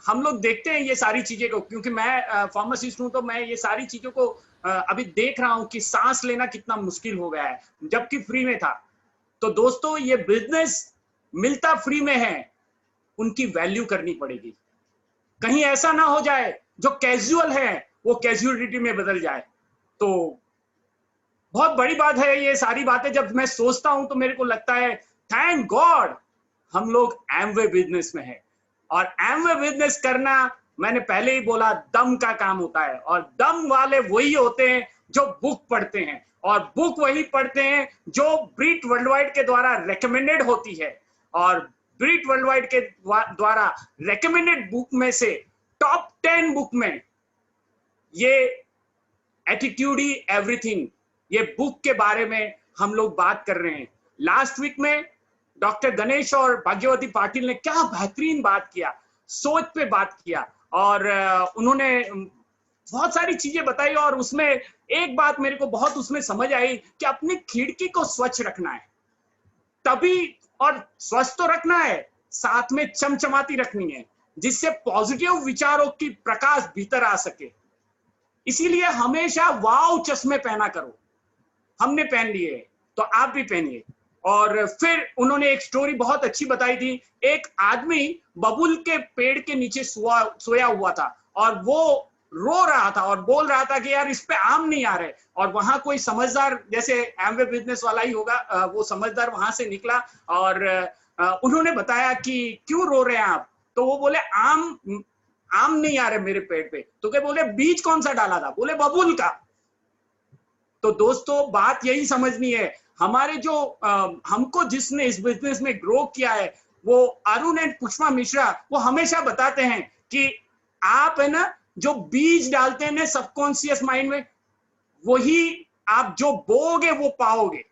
हम लोग देखते हैं ये सारी चीजें को, क्योंकि मैं फार्मासिस्ट हूं, तो मैं ये सारी चीजों को अभी देख रहा हूं कि सांस लेना कितना मुश्किल हो गया है, जबकि फ्री में था। तो दोस्तों, ये बिजनेस मिलता फ्री में है, उनकी वैल्यू करनी पड़ेगी। कहीं ऐसा ना हो जाए जो कैजुअल है वो कैजुअलिटी में बदल जाए। तो बहुत बड़ी बात है ये सारी बातें। जब मैं सोचता हूं तो मेरे को लगता है थैंक गॉड हम लोग एमवे बिजनेस में है। और एमवे बिजनेस करना, मैंने पहले ही बोला, दम का काम होता है। और दम वाले वही होते हैं जो बुक पढ़ते हैं, और बुक वही पढ़ते हैं जो ब्रीट वर्ल्डवाइड के द्वारा रेकमेंडेड होती है। और ब्रीट वर्ल्डवाइड के द्वारा रेकमेंडेड बुक में से टॉप 10 बुक में ये एटीट्यूड ही एवरीथिंग, ये बुक के बारे में हम लोग बात कर रहे हैं। लास्ट वीक में डॉक्टर गणेश और भाग्यवती पाटिल ने क्या बेहतरीन बात किया, सोच पे बात किया, और उन्होंने बहुत सारी चीजें बताई। और उसमें एक बात मेरे को बहुत उसमें समझ आई कि अपनी खिड़की को स्वच्छ रखना है तभी, और स्वच्छ तो रखना है, साथ में चमचमाती रखनी है, जिससे पॉजिटिव विचारों की प्रकाश भीतर आ सके। इसीलिए हमेशा वाव चश्मे पहना करो। हमने पहन लिए तो आप भी पहनिए। और फिर उन्होंने एक स्टोरी बहुत अच्छी बताई थी। एक आदमी बबुल के पेड़ के नीचे सोया हुआ था, और वो रो रहा था और बोल रहा था कि यार इस पे आम नहीं आ रहे। और वहां कोई समझदार, जैसे एमवे बिजनेस वाला ही होगा, वो समझदार वहां से निकला, और उन्होंने बताया कि क्यों रो रहे हैं आप। तो वो बोले आम नहीं आ रहे मेरे पेड़ पे। तो क्या बोले, बीज कौन सा डाला था? बोले बबुल का। तो दोस्तों, बात यही समझनी है। हमारे जो हमको जिसने इस बिजनेस में ग्रो किया है, वो अरुण एंड पुष्पा मिश्रा, वो हमेशा बताते हैं कि आप है ना, जो बीज डालते हैं ना सबकॉन्शियस माइंड में, वही आप जो बोओगे वो पाओगे।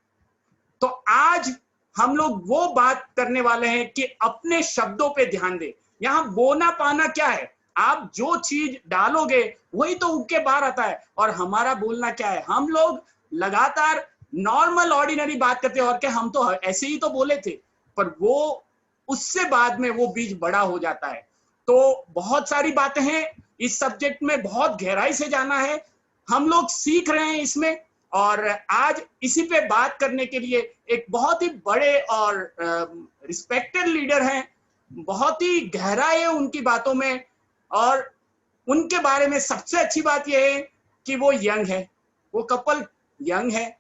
तो आज हम लोग वो बात करने वाले हैं कि अपने शब्दों पे ध्यान दे। यहां बोना पाना क्या है? आप जो चीज डालोगे वही तो उग के बाहर आता है। और हमारा बोलना क्या है? हम लोग लगातार नॉर्मल ऑर्डिनरी बात करते हैं, और क्या हम तो ऐसे ही तो बोले थे, पर वो उससे बाद में वो बीज बड़ा हो जाता है। तो बहुत सारी बातें हैं इस सब्जेक्ट में, बहुत गहराई से जाना है, हम लोग सीख रहे हैं इसमें। और आज इसी पे बात करने के लिए एक बहुत ही बड़े और रिस्पेक्टेड लीडर हैं, बहुत ही गहराई है उनकी बातों में। और उनके बारे में सबसे अच्छी बात यह है कि वो यंग है, वो कपल यंग है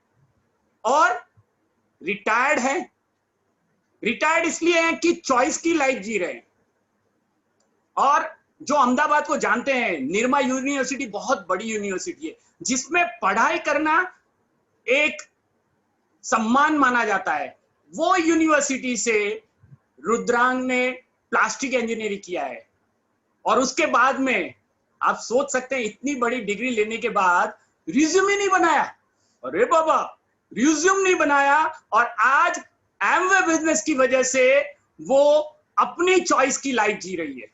और रिटायर्ड है। रिटायर्ड इसलिए है कि चॉइस की लाइफ जी रहे हैं। और जो अहमदाबाद को जानते हैं, निर्मा यूनिवर्सिटी बहुत बड़ी यूनिवर्सिटी है, जिसमें पढ़ाई करना एक सम्मान माना जाता है। वो यूनिवर्सिटी से रुद्रांग ने प्लास्टिक इंजीनियरिंग किया है। और उसके बाद में आप सोच सकते हैं, इतनी बड़ी डिग्री लेने के बाद रिज्यूमे नहीं बनाया। अरे बाबा, रिज्यूम नहीं बनाया, और आज एमवे बिजनेस की वजह से वो अपनी चॉइस की लाइफ जी रही है।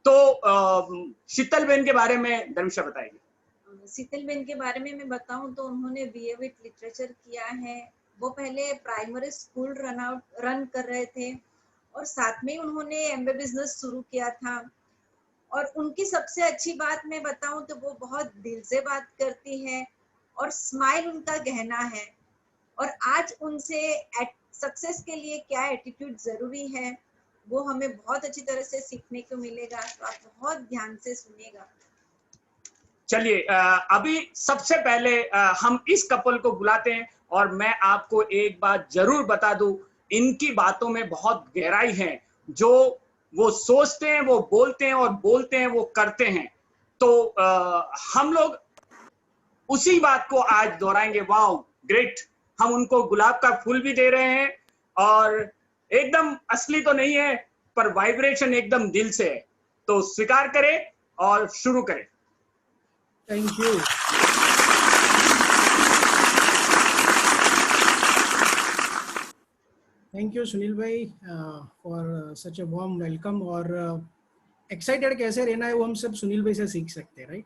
तो शीतल बेन के बारे में धर्मिष्ठा बताएगी। शीतल बेन के बारे में मैं बताऊं तो उन्होंने बीए विद लिटरेचर किया है। वो पहले प्राइमरी स्कूल रन कर रहे थे, और साथ में उन्होंने एमबे बिजनेस शुरू किया था। और उनकी सबसे अच्छी बात मैं बताऊं तो वो बहुत दिल से बात करती है, और स्माइल उनका गहना है। और आज उनसे सक्सेस के लिए क्या एटीट्यूड जरूरी है, वो हमें बहुत अच्छी तरह से सीखने को मिलेगा। तो आप बहुत ध्यान से सुनिएगा। चलिए, अभी सबसे पहले हम इस कपल को बुलाते हैं, और मैं आपको एक बात जरूर बता दूं, इनकी बातों में बहुत गहराई है। जो वो सोचते हैं वो बोलते हैं, और बोलते हैं वो करते हैं। तो हम लोग उसी बात को आज दोहराएंगे। Wow, great. हम उनको गुलाब का फूल भी दे रहे हैं, और एकदम असली तो नहीं है, पर वाइब्रेशन एकदम दिल से है। तो स्वीकार करें और शुरू करें। Thank you. Thank you Sunil भाई for such a warm welcome। और excited कैसे रहना है वो हम सब सुनील भाई से सीख सकते हैं, राइट?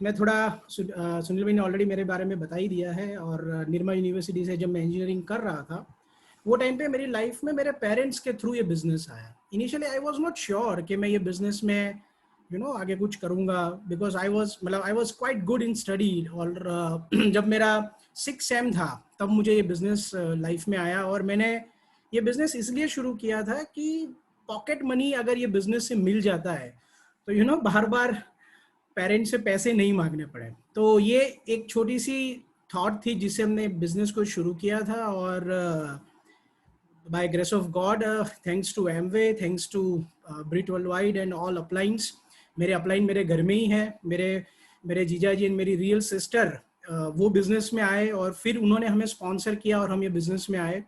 मैं थोड़ा सुनील भाई ने ऑलरेडी मेरे बारे में बता ही दिया है। और निर्मा यूनिवर्सिटी से जब मैं इंजीनियरिंग कर रहा था, वो टाइम पे मेरी लाइफ में मेरे पेरेंट्स के थ्रू ये बिजनेस आया। Initially I was not sure कि मैं ये बिजनेस में आगे कुछ करूँगा, because I was quite good in study. और जब मेरा 6th सेम था तब मुझे ये बिजनेस लाइफ में आया, और मैंने ये बिजनेस इसलिए शुरू किया था कि पॉकेट मनी अगर ये बिजनेस से मिल जाता है तो बार बार पेरेंट्स से पैसे नहीं मांगने पड़े। तो ये एक छोटी सी थॉट थी जिससे हमने बिजनेस को शुरू किया था। और by grace of God, thanks to Amway, thanks to Brit Worldwide and all uplines, मेरे अपलाइन मेरे घर में ही है। मेरे जीजा जी और मेरी रियल सिस्टर वो बिजनेस में आए और फिर उन्होंने हमें स्पॉन्सर किया और हम ये बिजनेस में आए।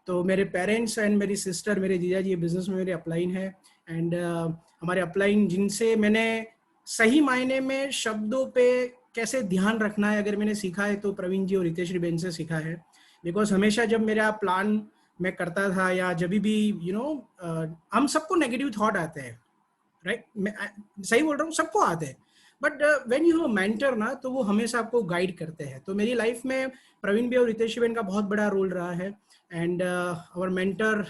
तो मेरे पेरेंट्स एंड मेरी सिस्टर, मेरे जीजा जी ये बिजनेस में मेरे अपलाइन है। एंड हमारे अपलाइन जिनसे मैंने सही मायने में शब्दों पे कैसे ध्यान रखना है अगर मैंने सीखा है तो प्रवीण जी और रितेश बेन से सीखा है। बिकॉज हमेशा जब मेरा प्लान मैं करता था या जब भी हम सबको नेगेटिव थॉट आते हैं, राइट? मैं सही बोल रहा हूँ, सबको आते हैं, but when you have mentor ना तो वो हमेशा आपको गाइड करते हैं। तो मेरी लाइफ में प्रवीण भी और रितेश बेन का बहुत बड़ा रोल रहा है। एंड आवर मेंटर,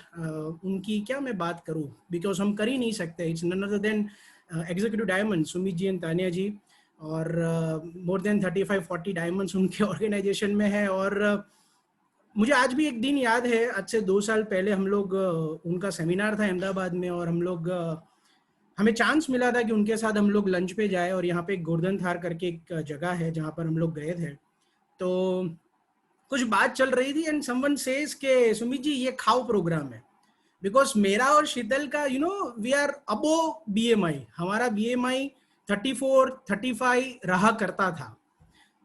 उनकी क्या मैं बात करूँ, बिकॉज हम कर ही नहीं सकते। It's none other than executive diamond Sumit ji and Tania ji, और मोर देन 35-40 डायमंड्स उनके ऑर्गेनाइजेशन में है। और मुझे आज भी एक दिन याद है, आज से 2 साल पहले हम लोग उनका सेमिनार था अहमदाबाद में, और हम लोग हमें चांस मिला था कि उनके साथ हम लोग लंच पे जाए। और यहाँ पे गोर्धन थार करके एक जगह है जहाँ पर हम लोग गए थे। तो कुछ बात चल रही थी एंड समवन सेज के सुमित जी ये खाओ प्रोग्राम है। बिकॉज मेरा और शीतल का वी आर अबो BMI, हमारा BMI 34-35 रहा करता था।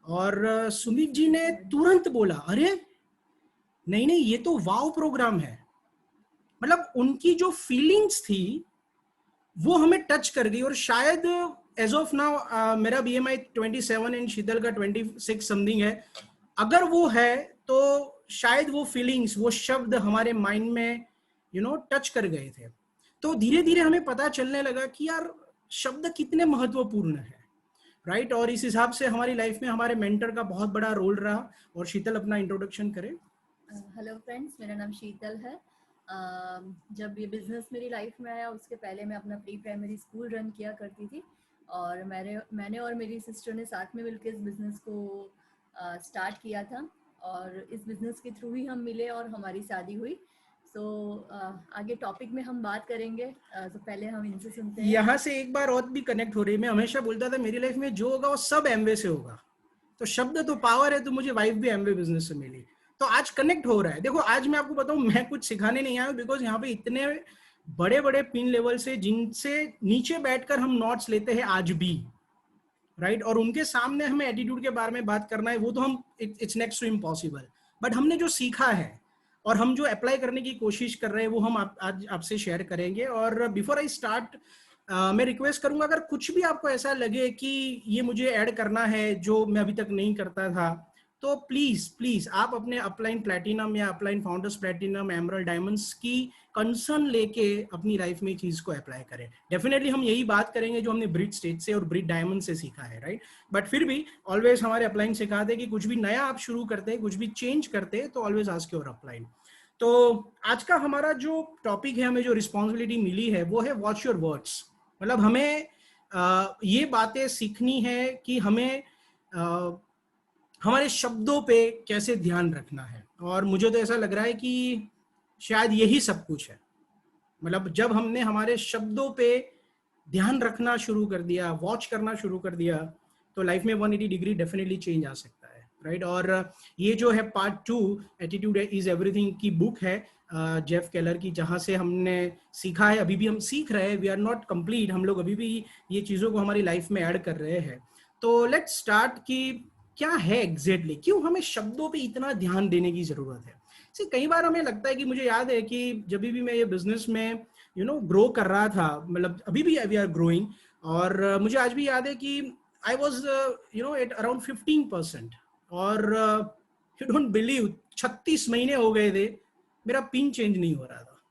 और सुमित जी ने तुरंत बोला, अरे नहीं नहीं ये तो वाव प्रोग्राम है। मतलब उनकी जो फीलिंग्स थी वो हमें टच कर गई। और शायद एज ऑफ नाउ मेरा BMI 27 एंड शीतल का 26 समथिंग है। अगर वो है तो शायद वो फीलिंग्स, वो शब्द हमारे माइंड में टच कर गए थे। तो धीरे धीरे हमें पता चलने लगा कि यार शब्द कितने महत्वपूर्ण है, राइट? और इस हिसाब से हमारी लाइफ में हमारे मेंटर का बहुत बड़ा रोल रहा। और शीतल अपना इंट्रोडक्शन करे। हेलो फ्रेंड्स, मेरा नाम शीतल है। जब ये बिज़नेस मेरी लाइफ में आया उसके पहले मैं अपना प्री प्राइमरी स्कूल रन किया करती थी, और मैंने और मेरी सिस्टर ने साथ में मिलकर इस बिज़नेस को स्टार्ट किया था। और इस बिज़नेस के थ्रू ही हम मिले और हमारी शादी हुई। सो आगे टॉपिक में हम बात करेंगे, तो पहले हम इनसे सुनते हैं। यहाँ से एक बार और भी कनेक्ट हो रही है। मैं हमेशा बोलता था मेरी लाइफ में जो होगा वो सब एमवे से होगा। तो शब्द तो पावर है, तो मुझे वाइफ भी एमवे बिजनेस से मिली। तो आज कनेक्ट हो रहा है। देखो आज मैं आपको बताऊं, मैं कुछ सिखाने नहीं आया, बिकॉज यहाँ पे इतने बड़े बड़े पिन लेवल से जिनसे नीचे बैठकर हम नोट्स लेते हैं आज भी, राइट? और उनके सामने हमें एटीट्यूड के बारे में बात करना है, वो तो हम it's next to impossible. But हमने जो सीखा है और हम जो अप्लाई करने की कोशिश कर रहे हैं वो हम आज आपसे शेयर करेंगे। और बिफोर आई स्टार्ट मैं रिक्वेस्ट करूंगा, अगर कुछ भी आपको ऐसा लगे कि ये मुझे ऐड करना है जो मैं अभी तक नहीं करता था, तो प्लीज आप अपने अपलाइन प्लैटिनम या upline founders platinum, emerald, diamonds की कंसर्न लेके अपनी लाइफ में चीज को अप्लाई करें। डेफिनेटली हम यही बात करेंगे जो हमने ब्रिट स्टेज से और ब्रिट डायमंड से सीखा है, राइट? बट फिर भी ऑलवेज हमारे अपलाइन सिखाते हैं कि कुछ भी नया आप शुरू करते हैं, कुछ भी चेंज करते हैं, तो ऑलवेज आस्क योर अपलाइन। तो आज का हमारा जो टॉपिक है, हमें जो रिस्पॉन्सिबिलिटी मिली है वो है वॉच योर वर्ड्स। मतलब हमें ये बातें सीखनी है कि हमें हमारे शब्दों पे कैसे ध्यान रखना है। और मुझे तो ऐसा लग रहा है कि शायद यही सब कुछ है। मतलब जब हमने हमारे शब्दों पे ध्यान रखना शुरू कर दिया, वॉच करना शुरू कर दिया, तो लाइफ में 180 डिग्री डेफिनेटली चेंज आ सकता है, राइट? और ये जो है पार्ट 2 एटीट्यूड इज एवरीथिंग की बुक है जेफ केलर की, जहाँ से हमने सीखा है, अभी भी हम सीख रहे हैं, वी आर नॉट कंप्लीट, हम लोग अभी भी ये चीज़ों को हमारी लाइफ में ऐड कर रहे हैं। तो लेट्स स्टार्ट कि क्या है एग्जैक्टली, क्यों हमें शब्दों पे इतना ध्यान देने की जरूरत है। कई बार हमें लगता है कि, मुझे याद है कि जब भी मैं ये बिजनेस में ग्रो कर रहा था, मतलब अभी भी वी आर ग्रोइंग, और मुझे आज भी याद है कि आई वॉज एट अराउंड 15%, और यू डोंट बिलीव 36 महीने हो गए थे मेरा पिन चेंज नहीं हो रहा था,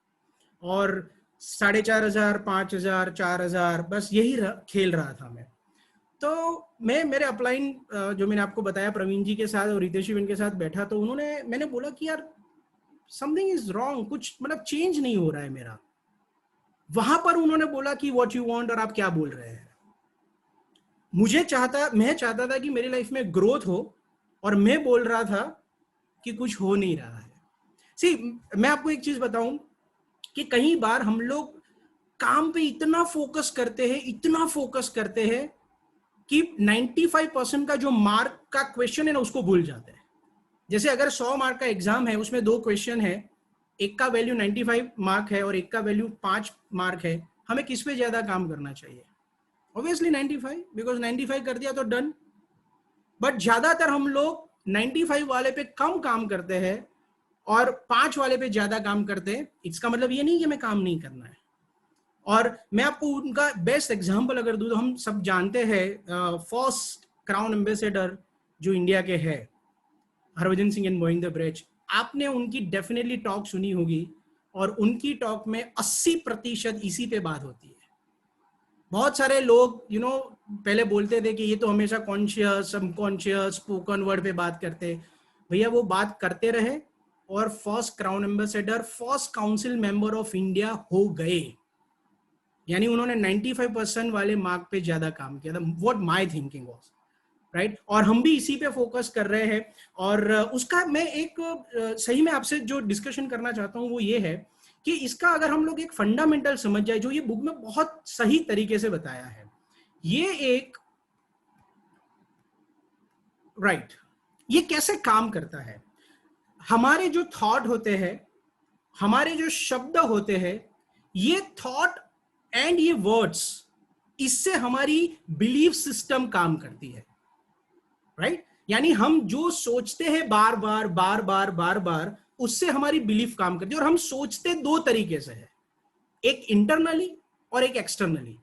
और 4,500, 5,000, 4,000 बस यही खेल रहा था मैं। तो मैं मेरे अपलाइन जो मैंने आपको बताया प्रवीण जी के साथ और रितेश के साथ बैठा, तो मैंने बोला कि यार समथिंग इज रॉन्ग, कुछ मतलब चेंज नहीं हो रहा है मेरा, वहां पर उन्होंने बोला कि व्हाट यू वांट और आप क्या बोल रहे हैं। मैं चाहता था कि मेरी लाइफ में ग्रोथ हो और मैं बोल रहा था कि कुछ हो नहीं रहा है। सी, मैं आपको एक चीज बताऊं कि कई बार हम लोग काम पे इतना फोकस करते हैं कि 95% का जो मार्क का क्वेश्चन है ना उसको भूल जाते हैं। जैसे अगर 100 मार्क का एग्जाम है, उसमें 2 क्वेश्चन है, एक का वैल्यू 95 मार्क है और एक का वैल्यू 5 मार्क है, हमें किस पे ज्यादा काम करना चाहिए? ऑब्वियसली 95, बिकॉज 95 कर दिया तो डन। बट ज्यादातर हम लोग 95 वाले पे कम काम करते हैं और 5 वाले पे ज्यादा काम करते हैं। इसका मतलब ये नहीं कि हमें काम नहीं करना है। और मैं आपको उनका बेस्ट एग्जांपल अगर दूं तो हम सब जानते हैं फर्स्ट क्राउन एम्बेसडर जो इंडिया के हैं, हरभजन सिंह एंड मोहिंदर ब्रिज। आपने उनकी डेफिनेटली टॉक सुनी होगी और उनकी टॉक में 80% इसी पे बात होती है। बहुत सारे लोग पहले बोलते थे कि ये तो हमेशा कॉन्शियस सबकॉन्शियस स्पोकन वर्ड पे बात करते। भैया वो बात करते रहे और first crown ambassador, first council member of India हो गए। यानी उन्होंने 95% वाले मार्क पे ज्यादा काम किया था। What my thinking was, right? और हम भी इसी पे फोकस कर रहे हैं। और उसका मैं एक सही में आपसे जो डिस्कशन करना चाहता हूं वो ये है कि इसका अगर हम लोग एक फंडामेंटल समझ जाए, जो ये बुक में बहुत सही तरीके से बताया है, ये एक राइट, ये कैसे काम करता है। हमारे जो थॉट होते हैं, हमारे जो शब्द होते हैं, ये थॉट एंड ये वर्ड्स, इससे हमारी बिलीफ सिस्टम काम करती है, राइट? यानी हम जो सोचते हैं बार बार उससे हमारी बिलीफ काम करती है। और हम सोचते 2 तरीके से है, एक इंटरनली और एक एक्सटर्नली,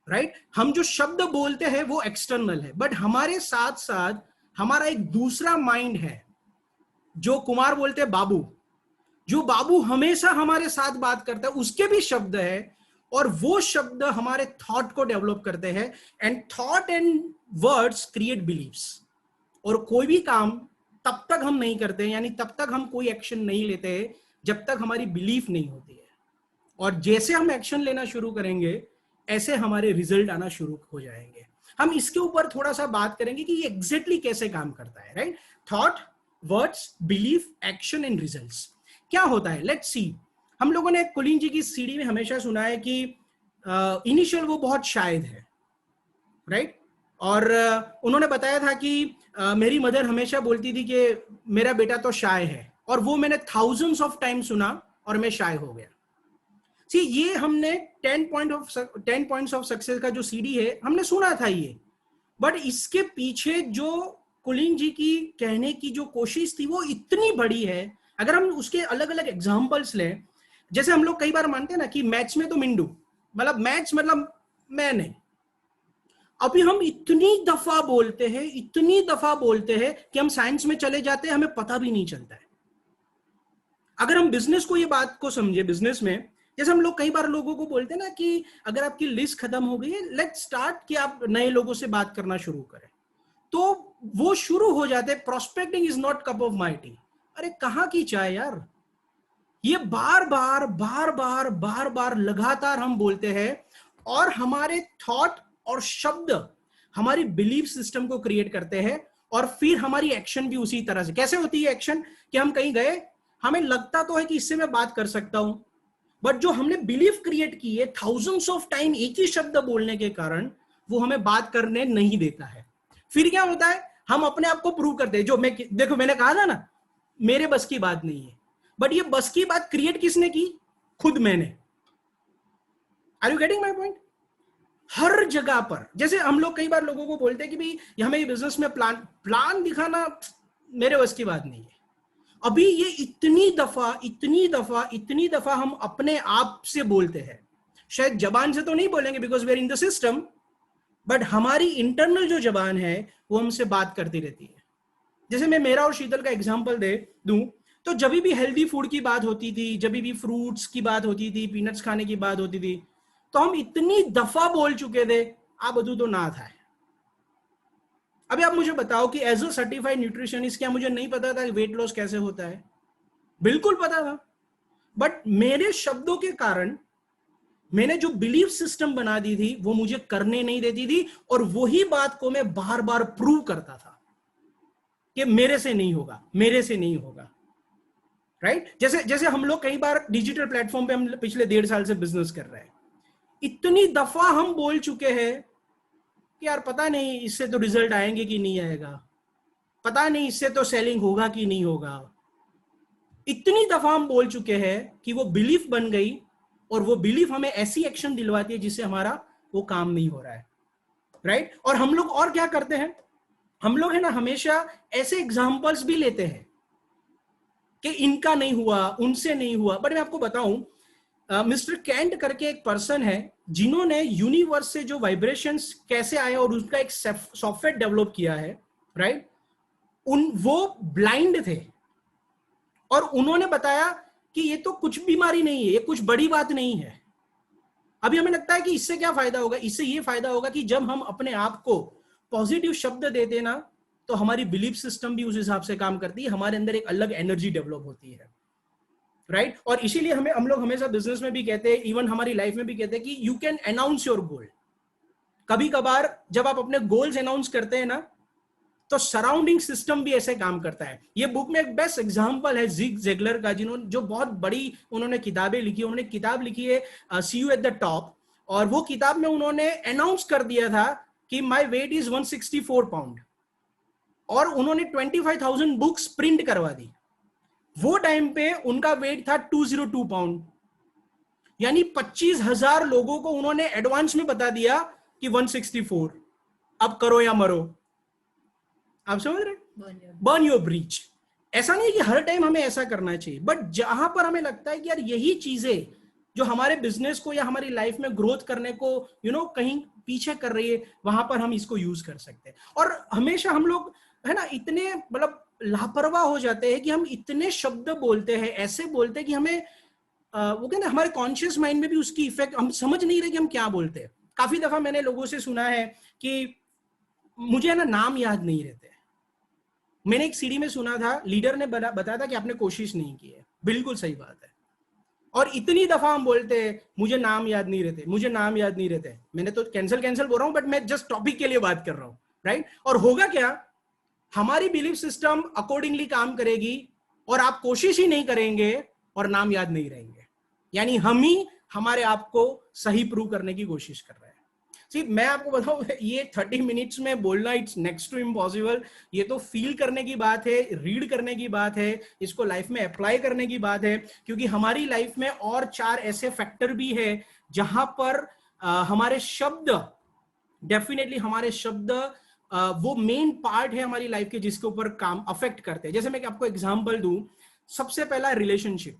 राइट? हम जो शब्द बोलते हैं वो एक्सटर्नल है, बट हमारे साथ साथ हमारा एक दूसरा माइंड है जो कुमार बोलते हैं बाबू, जो बाबू हमेशा हमारे साथ बात करता है, उसके भी शब्द है और वो शब्द हमारे थॉट को डेवलप करते हैं। And thought and words create believes. और कोई भी काम तब तक हम नहीं करते, यानी तब तक हम कोई एक्शन नहीं लेते जब तक हमारी बिलीफ नहीं होती है। और जैसे हम एक्शन लेना शुरू करेंगे ऐसे हमारे रिजल्ट आना शुरू हो जाएंगे। हम इसके ऊपर थोड़ा सा बात करेंगे कि ये एग्जैक्टली कैसे काम करता है, right? Thought, words, belief, action and results क्या होता है, लेट्स सी। हम लोगों ने कुलीन जी की सीढ़ी में हमेशा सुना है कि इनिशियल वो बहुत शायद है, राइट? और उन्होंने बताया था कि मेरी मदर हमेशा बोलती थी कि मेरा बेटा तो शाय है, और वो मैंने थाउजेंड्स ऑफ टाइम सुना और मैं शाय हो गया। सी, ये हमने 10 पॉइंट्स ऑफ सक्सेस का जो सीडी है हमने सुना था ये, बट इसके पीछे जो कुलीन जी की कहने की जो कोशिश थी वो इतनी बड़ी है। अगर हम उसके अलग अलग एग्जांपल्स लें, जैसे हम लोग कई बार मानते हैं ना कि मैथ्स में तो मिंडू, मतलब मैथ्स मतलब मैं नहीं। अभी हम इतनी दफा बोलते हैं कि हम साइंस में चले जाते हैं, हमें पता भी नहीं चलता है। अगर हम बिजनेस को, ये बात को समझे, बिजनेस में जैसे हम लोग कई बार लोगों को बोलते हैं ना कि अगर आपकी लिस्ट खत्म हो गई है, लेट्स स्टार्ट कि आप नए लोगों से बात करना शुरू करें, तो वो शुरू हो जाते हैं prospecting is not cup of my T. अरे कहाँ की चाय यार, ये बार बार लगातार हम बोलते हैं और हमारे थॉट और शब्द हमारी बिलीफ सिस्टम को क्रिएट करते हैं। और फिर हमारी एक्शन भी उसी तरह से। कैसे होती है एक्शन? कि हम कहीं गए, हमें लगता तो है कि इससे मैं बात कर सकता हूं, बट जो हमने बिलीफ क्रिएट की है थाउजेंड्स ऑफ टाइम एक ही शब्द बोलने के कारण, वो हमें बात करने नहीं देता है। फिर क्या होता है, हम अपने आप को प्रूव करते हैं। जो देखो मैंने कहा था ना मेरे बस की बात नहीं है, बट ये बस की बात क्रिएट किसने की? खुद मैंने। Are you getting my point? हर जगह पर, जैसे हम लोग कई बार लोगों को बोलते हैं कि भाई हमें ये बिजनेस में प्लान दिखाना मेरे बस की बात नहीं है। अभी ये इतनी दफा हम अपने आप से बोलते हैं, शायद जबान से तो नहीं बोलेंगे because we are in the system, but हमारी इंटरनल जो जबान है वो हमसे बात करती रहती है। जैसे मैं मेरा और शीतल का एग्जांपल दूं तो जब भी हेल्दी फूड की बात होती थी, जब भी फ्रूट्स की बात होती थी, पीनट्स खाने की बात होती थी, तो हम इतनी दफा बोल चुके थे आ बधु तो ना था। अभी आप मुझे बताओ कि एज अ सर्टिफाइड न्यूट्रिशनिस्ट क्या मुझे नहीं पता था वेट लॉस कैसे होता है? बिल्कुल पता था, बट मेरे शब्दों के कारण मैंने जो बिलीफ सिस्टम बना दी थी वो मुझे करने नहीं देती थी, और वही बात को मैं बार बार प्रूव करता था कि मेरे से नहीं होगा, मेरे से नहीं होगा, राइट? जैसे जैसे हम लोग कई बार डिजिटल प्लेटफॉर्म पे हम पिछले 1.5 साल से बिजनेस कर रहे हैं, इतनी दफा हम बोल चुके हैं कि यार पता नहीं इससे तो रिजल्ट आएंगे कि नहीं आएगा, पता नहीं इससे तो सेलिंग होगा कि नहीं होगा। इतनी दफा हम बोल चुके हैं कि वो बिलीफ बन गई, और वो बिलीफ हमें ऐसी एक्शन दिलवाती है जिससे हमारा वो काम नहीं हो रहा है, राइट? और हम लोग और क्या करते हैं, हम लोग है ना हमेशा ऐसे एग्जाम्पल्स भी लेते हैं कि इनका नहीं हुआ, उनसे नहीं हुआ। बट मैं आपको बताऊं, मिस्टर कैंट करके एक पर्सन है जिन्होंने यूनिवर्स से जो वाइब्रेशंस कैसे आए और उसका एक सॉफ्टवेयर डेवलप किया है, राइट? वो ब्लाइंड थे और उन्होंने बताया कि ये तो कुछ बीमारी नहीं है, ये कुछ बड़ी बात नहीं है। अभी हमें लगता है कि इससे क्या फायदा होगा, इससे ये फायदा होगा कि जब हम अपने आप को पॉजिटिव शब्द देते ना, तो हमारी बिलीफ सिस्टम भी उस हिसाब से काम करती है, हमारे अंदर एक अलग एनर्जी डेवलप होती है, राइट? और इसीलिए हम लोग हमेशा बिजनेस में भी कहते हैं, इवन हमारी लाइफ में भी कहते हैं कि you can announce your goal. कभी कभार जब आप अपने गोल्स अनाउंस करते हैं ना, तो सराउंडिंग सिस्टम भी ऐसे काम करता है। ये बुक में एक बेस्ट एग्जांपल है जिग ज़िगलर का, जिन्होंने जो बहुत बड़ी उन्होंने किताबें लिखी। उन्होंने किताब लिखी है सी यू एट द टॉप, और वो किताब में उन्होंने अनाउंस कर दिया था कि माय वेट इज 164 पाउंड, और उन्होंने 25,000 बुक्स प्रिंट करवा दी। वो टाइम पे उनका वेट था 202 पाउंड, यानी 25,000 लोगों को उन्होंने एडवांस में बता दिया कि 164, अब करो या मरो। आप समझ रहे? Burn your bridge. ऐसा नहीं कि हर टाइम हमें ऐसा करना चाहिए, बट जहां पर हमें लगता है कि यार यही चीजें जो हमारे बिजनेस को या हमारी लाइफ में ग्रोथ करने को कहीं पीछे कर रही है, वहां पर हम इसको यूज कर सकते हैं। और हमेशा हम लोग है ना इतने मतलब लापरवाह हो जाते हैं कि हम इतने शब्द बोलते हैं, ऐसे बोलते हैं कि हमें वो कहते हैं हमारे कॉन्शियस माइंड में भी उसकी इफेक्ट, हम समझ नहीं रहे कि हम क्या बोलते हैं। काफी दफा मैंने लोगों से सुना है कि मुझे है ना नाम याद नहीं रहते। मैंने एक सीडी में सुना था, लीडर ने बताया था कि आपने कोशिश नहीं की है। बिल्कुल सही बात है। और इतनी दफा हम बोलते हैं मुझे नाम याद नहीं रहते, मुझे नाम याद नहीं रहते। मैंने तो कैंसिल बोल रहा हूं, बट मैं जस्ट टॉपिक के लिए बात कर रहा हूं, राइट? और होगा क्या, हमारी बिलीफ सिस्टम अकॉर्डिंगली काम करेगी और आप कोशिश ही नहीं करेंगे और नाम याद नहीं रहेंगे, यानी हम ही हमारे आप को सही प्रूव करने की कोशिश कर रहे हैं। सी, मैं आपको बताऊं, ये 30 मिनट्स में बोलना इट्स नेक्स्ट टू इम्पॉसिबल। ये तो फील करने की बात है, रीड करने की बात है, इसको लाइफ में अप्लाई करने की बात है, क्योंकि हमारी लाइफ में और 4 ऐसे फैक्टर भी है जहां पर हमारे शब्द, डेफिनेटली हमारे शब्द वो मेन पार्ट है हमारी लाइफ के जिसके ऊपर काम अफेक्ट करते हैं। जैसे मैं आपको एग्जांपल दूं, सबसे पहला रिलेशनशिप।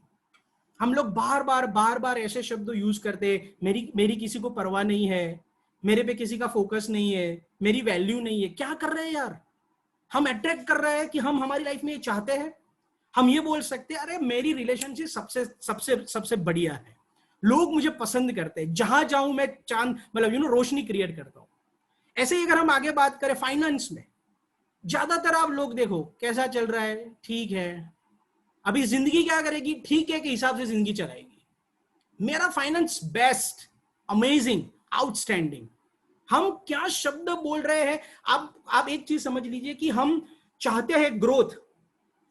हम लोग बार बार ऐसे शब्द यूज करते हैं, मेरी किसी को परवाह नहीं है, मेरे पे किसी का फोकस नहीं है, मेरी वैल्यू नहीं है। क्या कर रहे हैं यार, हम अट्रैक्ट कर रहे हैं कि हम हमारी लाइफ में ये चाहते हैं। हम ये बोल सकते हैं अरे मेरी रिलेशनशिप सबसे सबसे सबसे बढ़िया है, लोग मुझे पसंद करते हैं, जहां जाऊं मैं चांद मतलब रोशनी क्रिएट करता हूं। ऐसे ही अगर हम आगे बात करें फाइनेंस में, ज्यादातर आप लोग देखो कैसा चल रहा है, ठीक है, अभी जिंदगी क्या करेगी, ठीक है के हिसाब से जिंदगी चलाएगी, मेरा फाइनेंस बेस्ट, अमेजिंग, आउटस्टैंडिंग। हम क्या शब्द बोल रहे हैं। आप एक चीज समझ लीजिए कि हम चाहते हैं ग्रोथ,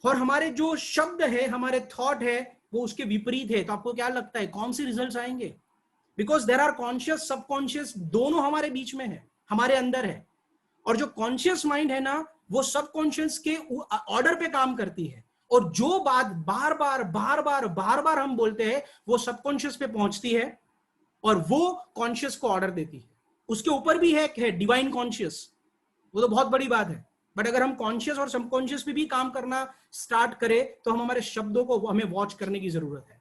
और हमारे जो शब्द है, हमारे थॉट है, वो उसके विपरीत है। तो आपको क्या लगता है कौन से रिजल्ट्स आएंगे? Because there are conscious subconscious, दोनों हमारे बीच में है, हमारे अंदर है। और जो कॉन्शियस माइंड है ना, वो सबकॉन्शियस के ऑर्डर पे काम करती है, और जो बात बार बार हम बोलते हैं वो सबकॉन्शियस पे पहुंचती है और वो कॉन्शियस को ऑर्डर देती है। उसके ऊपर भी है डिवाइन कॉन्शियस, वो तो बहुत बड़ी बात है। बट अगर हम कॉन्शियस और सबकॉन्शियस पे भी काम करना स्टार्ट करें तो हम हमारे शब्दों को हमें वॉच करने की जरूरत है।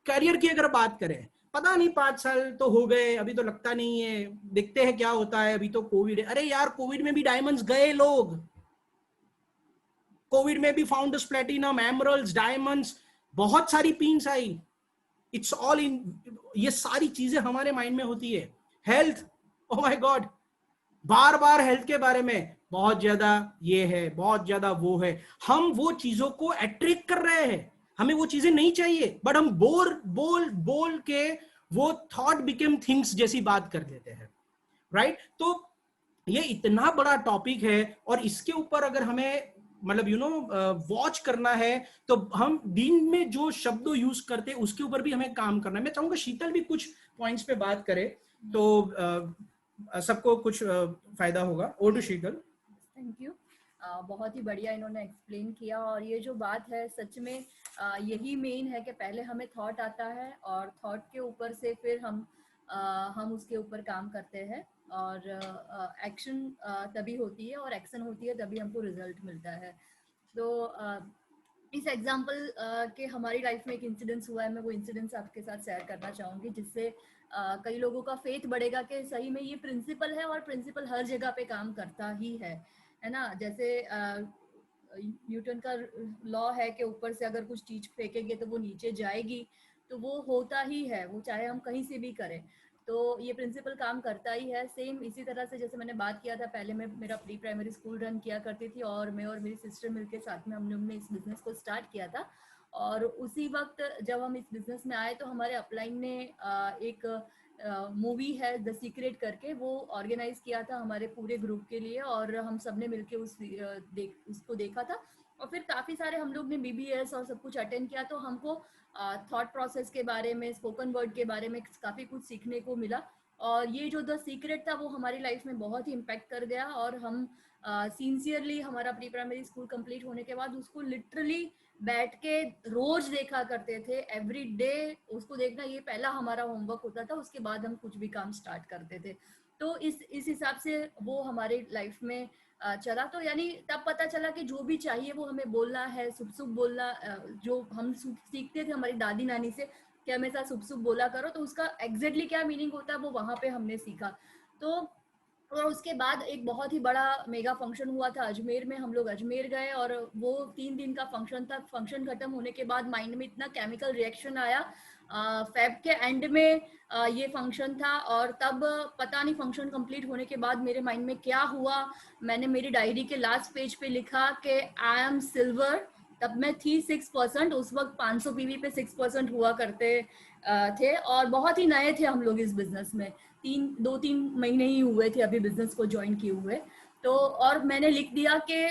करियर की अगर बात करें, पता नहीं 5 साल तो हो गए, अभी तो लगता नहीं है, देखते हैं क्या होता है, अभी तो कोविड है। अरे यार कोविड में भी डायमंड्स गए लोग, कोविड में भी फाउंडर्स प्लेटिनम, एमरल्ड्स, डायमंड्स, बहुत सारी pins I. It's all in, ये सारी चीजें हमारे माइंड में होती है। Health, oh my God, bar health के बारे में बहुत ज्यादा ये है, बहुत ज्यादा वो है। हम वो चीजों को अट्रैक्ट कर रहे हैं, हमें वो चीजें नहीं चाहिए, बट हम बोल के वो थॉट बिकेम थिंग्स जैसी बात कर देते हैं, राइट? तो ये इतना बड़ा टॉपिक है और इसके ऊपर अगर हमें मतलब वॉच करना है तो हम दिन में जो शब्द यूज करते हैं उसके ऊपर भी हमें काम करना है। मैं चाहूंगा शीतल भी कुछ पॉइंट्स पे बात करे तो सबको कुछ फायदा होगा। Over to Sheetal. Thank you. बहुत ही बढ़िया इन्होंने एक्सप्लेन किया, और ये जो बात है सच में यही मेन है कि पहले हमें थॉट आता है और थॉट के ऊपर से फिर हम उसके ऊपर काम करते हैं, और एक्शन तभी होती है और एक्शन होती है तभी हमको रिजल्ट मिलता है। तो इस एग्जाम्पल के हमारी लाइफ में एक इंसिडेंस हुआ है, मैं वो इंसिडेंस आपके साथ शेयर करना चाहूँगी, जिससे कई लोगों का फेथ बढ़ेगा कि सही में ये प्रिंसिपल है और प्रिंसिपल हर जगह पे काम करता ही है ना। जैसे न्यूटन का लॉ है कि ऊपर से अगर कुछ चीज फेंकेंगे तो वो नीचे जाएगी, तो वो होता ही है, वो चाहे हम कहीं से भी करें, तो ये प्रिंसिपल काम करता ही है। सेम इसी तरह से जैसे मैंने बात किया था, पहले मैं मेरा प्री प्राइमरी स्कूल रन किया करती थी और मैं और मेरी सिस्टर मिलके साथ में हम लोग ने इस बिजनेस को स्टार्ट किया था। और उसी वक्त जब हम इस बिजनेस में आए तो हमारे अपलाइन ने एक मूवी है द सीक्रेट करके, वो ऑर्गेनाइज किया था हमारे पूरे ग्रुप के लिए, और हम सब ने मिलके उसको देखा था। और फिर काफ़ी सारे हम लोग ने BBS और सब कुछ अटेंड किया, तो हमको थॉट प्रोसेस के बारे में, स्पोकन वर्ड के बारे में काफ़ी कुछ सीखने को मिला। और ये जो द सीक्रेट था वो हमारी लाइफ में बहुत ही इम्पैक्ट कर गया, और हम सिंसियरली हमारा प्री प्राइमरी स्कूल कंप्लीट होने के बाद उसको लिटरली बैठ के रोज देखा करते थे, एवरी डे उसको देखना, ये पहला हमारा होमवर्क होता था, उसके बाद हम कुछ भी काम स्टार्ट करते थे। तो इस हिसाब से वो हमारी लाइफ में चला। तो यानी तब पता चला कि जो भी चाहिए वो हमें बोलना है, शुभ शुभ बोलना, जो हम सीखते थे हमारी दादी नानी से कि हमेशा शुभ शुभ बोला करो, तो उसका एग्जैक्टली क्या मीनिंग होता है वो वहां पे हमने सीखा। तो और उसके बाद एक बहुत ही बड़ा मेगा फंक्शन हुआ था अजमेर में, हम लोग अजमेर गए और वो 3 दिन का फंक्शन था। फंक्शन खत्म होने के बाद माइंड में इतना केमिकल रिएक्शन आया, फेब के एंड में ये फंक्शन था, और तब पता नहीं फंक्शन कंप्लीट होने के बाद मेरे माइंड में क्या हुआ, मैंने मेरी डायरी के लास्ट पेज पे लिखा कि आई एम सिल्वर। तब मैं थी 6%, उस वक्त 500 PV पे 6% हुआ करते थे, और बहुत ही नए थे हम लोग इस बिजनेस में, 2-3 महीने ही हुए थे अभी बिजनेस को ज्वाइन किए हुए। तो और मैंने लिख दिया कि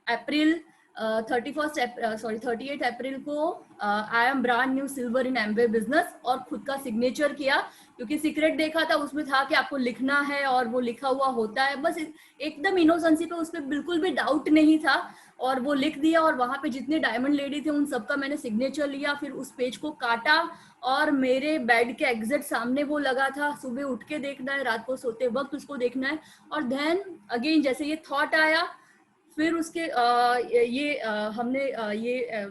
अप्रैल 38 अप्रैल को I am brand new silver in Amway business, और खुद का सिग्नेचर किया, क्योंकि सीक्रेट देखा था उसमें था कि आपको लिखना है और वो लिखा हुआ होता है, बस एकदम इनोसेंसी पे, उसमें बिल्कुल भी डाउट नहीं था, और वो लिख दिया। और वहां पे जितने डायमंड लेडी थे उन सबका मैंने सिग्नेचर लिया, फिर उस पेज को काटा और मेरे बेड के एग्जैक्ट सामने वो लगा था, सुबह उठ के देखना है, रात को सोते वक्त उसको देखना है। और देन अगेन जैसे ये थॉट आया, फिर उसके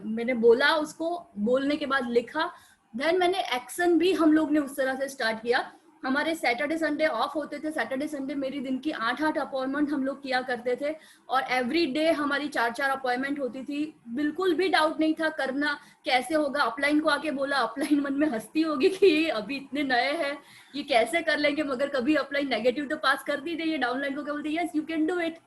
मैंने बोला, उसको बोलने के बाद लिखा, देन मैंने एक्शन भी हम लोग ने उस तरह से स्टार्ट किया। हमारे सैटरडे संडे ऑफ होते थे, सैटरडे संडे मेरी दिन की 8 अपॉइंटमेंट हम लोग किया करते थे, और एवरी डे हमारी 4 अपॉइंटमेंट होती थी। बिल्कुल भी डाउट नहीं था करना कैसे होगा। अपलाइन को आके बोला, अपलाइन मन में हंसती होगी कि ये अभी इतने नए हैं, ये कैसे कर लेंगे, मगर कभी अपलाइन नेगेटिव तो पास कर दी थी, ये डाउनलाइन को क्या बोलती है, yes you can do it.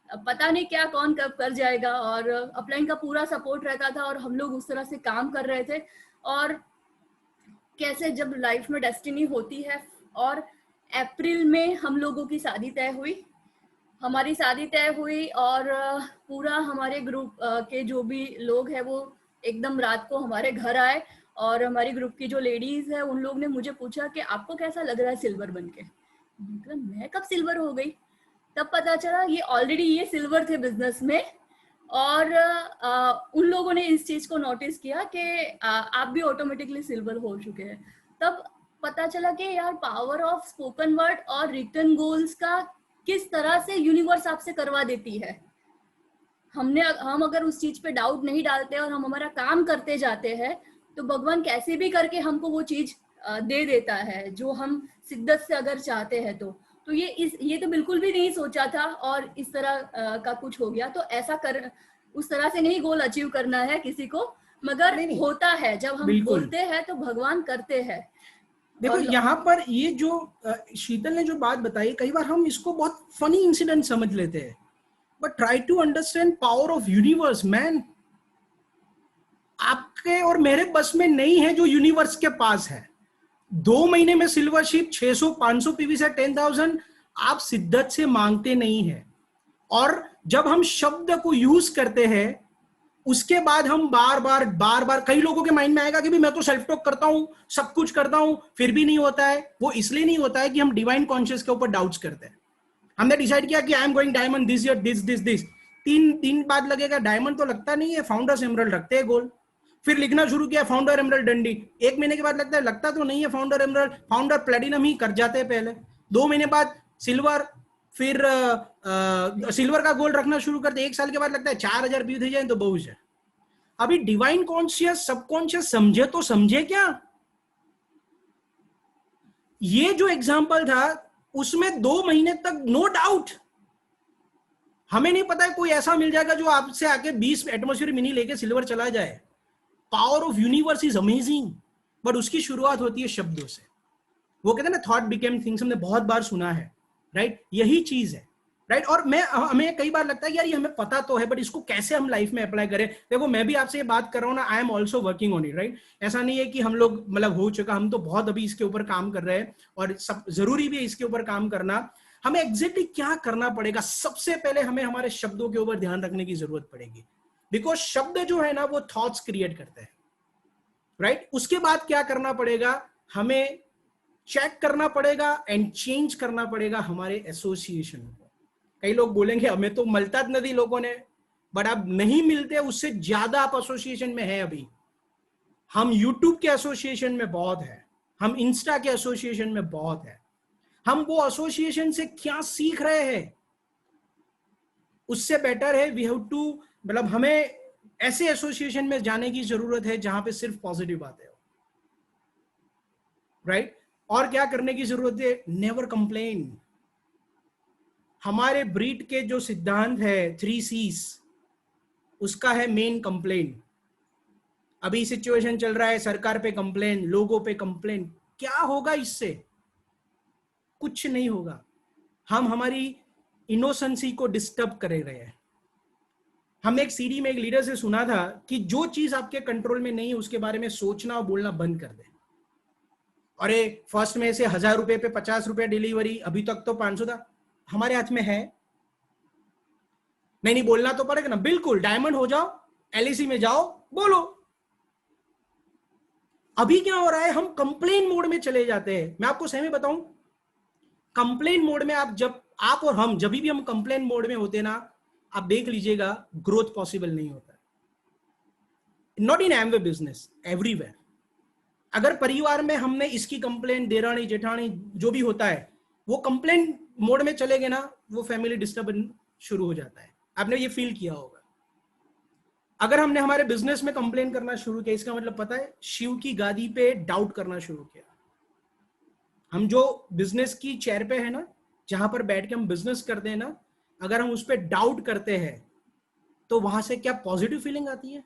पता नहीं क्या कौन कब कर जाएगा, और अपलाइन का पूरा सपोर्ट रहता था और हम लोग उस तरह से काम कर रहे थे। और कैसे जब लाइफ में डेस्टिनी होती है, और अप्रैल में हम लोगों की शादी तय हुई, हमारी शादी तय हुई, और पूरा हमारे ग्रुप के जो भी लोग हैं वो एकदम रात को हमारे घर आए, और हमारी ग्रुप की जो लेडीज है उन लोग ने मुझे पूछा कि आपको कैसा लग रहा है सिल्वर बनके। मैं कब सिल्वर हो गई, तब पता चला ये ऑलरेडी ये सिल्वर थे बिजनेस में, और उन लोगों ने इस चीज को नोटिस किया कि आप भी ऑटोमेटिकली सिल्वर हो चुके हैं। तब पता चला कि यार पावर ऑफ स्पोकन वर्ड और रिटन गोल्स का किस तरह से यूनिवर्स आपसे करवा देती है। हम अगर उस चीज पे डाउट नहीं डालते और हम हमारा काम करते जाते हैं, तो भगवान कैसे भी करके हमको वो चीज दे देता है जो हम शिद्दत से अगर चाहते हैं। तो ये तो बिल्कुल भी नहीं सोचा था, और इस तरह का कुछ हो गया। तो ऐसा उस तरह से नहीं गोल अचीव करना है किसी को, मगर नहीं। होता है जब हम बोलते हैं तो भगवान करते हैं। देखो यहाँ पर ये जो शीतल ने जो बात बताई, कई बार हम इसको बहुत फनी इंसिडेंट समझ लेते हैं, but try to understand power of universe. Man, आपके और मेरे बस में नहीं है जो यूनिवर्स के पास है। 2 महीने में सिल्वर शिप 600 500 पीवी से 10,000 आप शिद्दत से मांगते नहीं है। और जब हम शब्द को यूज करते हैं उसके बाद हम बार बार कई लोगों के माइंड में आएगा कि भी मैं तो सेल्फ टॉक करता हूं, सब कुछ करता हूं, फिर भी नहीं होता है। वो इसलिए नहीं होता है कि हम डिवाइन कॉन्शियस के ऊपर डाउट्स करते हैं। हमने डिसाइड किया कि I am going diamond this year, this 3 बाद लगेगा, डायमंड तो लगता नहीं है, फाउंडर्स एमरल्ड रखते हैं गोल। फिर लिखना शुरू किया फाउंडर एमरल्ड डंडी, 1 महीने के बाद लगता है लगता तो नहीं है फाउंडर एमरल्ड, फाउंडर प्लेटिनम ही कर जाते हैं पहले। 2 महीने बाद सिल्वर, फिर सिल्वर का गोल रखना शुरू करते, 1 साल के बाद लगता है 4,000 व्यू थे जाए तो बहुत है। अभी डिवाइन कॉन्शियस सबकॉन्शियस समझे तो समझे क्या? ये जो एग्जांपल था उसमें 2 महीने तक नो डाउट, हमें नहीं पता है कोई ऐसा मिल जाएगा जो आपसे आके 20 एटमॉस्फेयर मिनी लेके सिल्वर चला जाए। Power of universe is amazing, but उसकी शुरुआत होती है शब्दों से। वो कहते हैं ना थॉट बिकेम थिंग्स, हमने बहुत बार सुना है, राइट? यही चीज है, राइट? और हमें कई बार लगता है यार ये हमें पता तो है, बट इसको कैसे हम लाइफ में अप्लाई करें। देखो मैं भी आपसे ये बात कर रहा हूँ ना, I am also working on it, right? ऐसा नहीं है कि हम लोग मतलब हो चुका, हम तो बहुत अभी इसके ऊपर काम कर रहे हैं और सब जरूरी भी है इसके ऊपर काम करना। हमें एग्जैक्टली क्या करना पड़ेगा? सबसे पहले हमें हमारे शब्दों के ऊपर ध्यान रखने की जरूरत पड़ेगी, बिकॉज शब्द जो है ना वो थॉट्स क्रिएट करते हैं, राइट? उसके बाद क्या करना पड़ेगा? हमें चेक करना पड़ेगा एंड चेंज करना पड़ेगा हमारे एसोसिएशन को। कई लोग बोलेंगे हमें तो मलता नहीं लोगों ने, बट अब नहीं मिलते, उससे ज्यादा आप एसोसिएशन में है। अभी हम यूट्यूब के एसोसिएशन में बहुत है, हम इंस्टा के एसोसिएशन में बहुत है। हम वो एसोसिएशन से क्या सीख रहे हैं उससे बेटर है वी हैव टू, मतलब हमें ऐसे एसोसिएशन में जाने की जरूरत है जहां पे सिर्फ पॉजिटिव बातें हो, राइट? और क्या करने की जरूरत है? Never complain. हमारे ब्रीड के जो सिद्धांत है 3 C's, उसका है मेन कंप्लेन। अभी सिचुएशन चल रहा है, सरकार पे कंप्लेन, लोगों पे कंप्लेन, क्या होगा इससे? कुछ नहीं होगा। हम हमारी इनोसेंसी को डिस्टर्ब कर रहे हैं। हमने एक सीडी में एक लीडर से सुना था कि जो चीज आपके कंट्रोल में नहीं है उसके बारे में सोचना और बोलना बंद कर दे। अरे फर्स्ट में से 1,000 रुपए पे 50 रुपए डिलीवरी, अभी तक तो 500 था, हमारे हाथ में है? नहीं बोलना तो पड़ेगा ना। बिल्कुल, डायमंड हो जाओ, एलआईसी में जाओ, बोलो। अभी क्या हो रहा है, हम कंप्लेन मोड में चले जाते हैं। मैं आपको सही में बताऊं, कंप्लेन मोड में आप और हम जब भी हम कंप्लेन मोड में होते ना, आप देख लीजिएगा ग्रोथ पॉसिबल नहीं होता। Not in Amway business, everywhere. अगर परिवार में हमने इसकी कंप्लेन, देरानी जेठानी जो भी होता है, वो कंप्लेन मोड में चले गए ना, वो फैमिली डिस्टर्बेंस शुरू हो जाता है। आपने ये फील किया होगा। अगर हमने हमारे बिजनेस में कंप्लेन करना शुरू किया, इसका मतलब पता है शिव की गादी पे डाउट करना शुरू किया। हम जो बिजनेस की चेयर पे है ना, जहां पर बैठ के हम बिजनेस करते हैं ना, अगर हम उस पर डाउट करते हैं तो वहां से क्या पॉजिटिव फीलिंग आती है?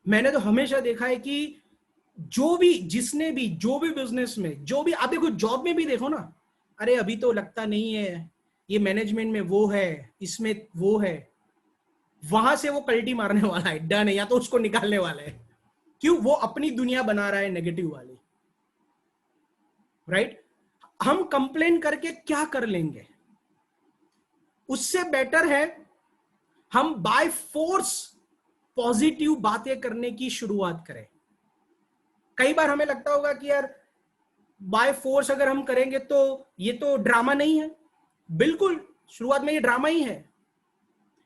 मैंने तो हमेशा देखा है कि जो भी बिजनेस में, जो भी आप देखो, जॉब में भी देखो ना, अरे अभी तो लगता नहीं है, ये मैनेजमेंट में वो है, इसमें वो है, वहां से वो कल्टी मारने वाला है, डन है, या तो उसको निकालने वाला है। क्यों? वो अपनी दुनिया बना रहा है नेगेटिव वाली, राइट? हम कंप्लेन करके क्या कर लेंगे? उससे बेटर है हम बाय फोर्स पॉजिटिव बातें करने की शुरुआत करें। कई बार हमें लगता होगा कि यार बाय फोर्स अगर हम करेंगे तो ये तो ड्रामा नहीं है। बिल्कुल, शुरुआत में ये ड्रामा ही है,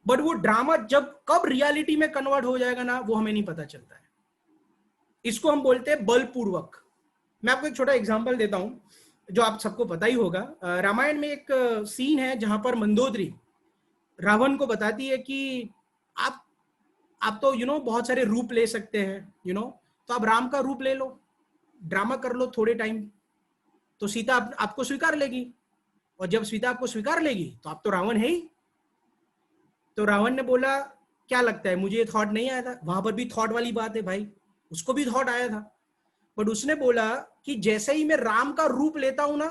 बट वो ड्रामा कब रियलिटी में कन्वर्ट हो जाएगा ना, वो हमें नहीं पता चलता है। इसको हम बोलते हैं बलपूर्वक। मैं आपको एक छोटा एग्जांपल देता हूं जो आप सबको पता ही होगा। रामायण में एक सीन है जहां पर मंदोदरी रावण को बताती है कि आप तो बहुत सारे रूप ले सकते हैं, तो आप राम का रूप ले लो, ड्रामा कर लो थोड़े टाइम, तो सीता आपको स्वीकार लेगी। और जब सीता आपको स्वीकार लेगी तो आप तो रावण है ही। तो रावण ने बोला क्या लगता है, मुझे ये थॉट नहीं आया था। वहां पर भी थॉट वाली बात है भाई, उसको भी थॉट आया था, बट उसने बोला कि जैसे ही मैं राम का रूप लेता हूं ना,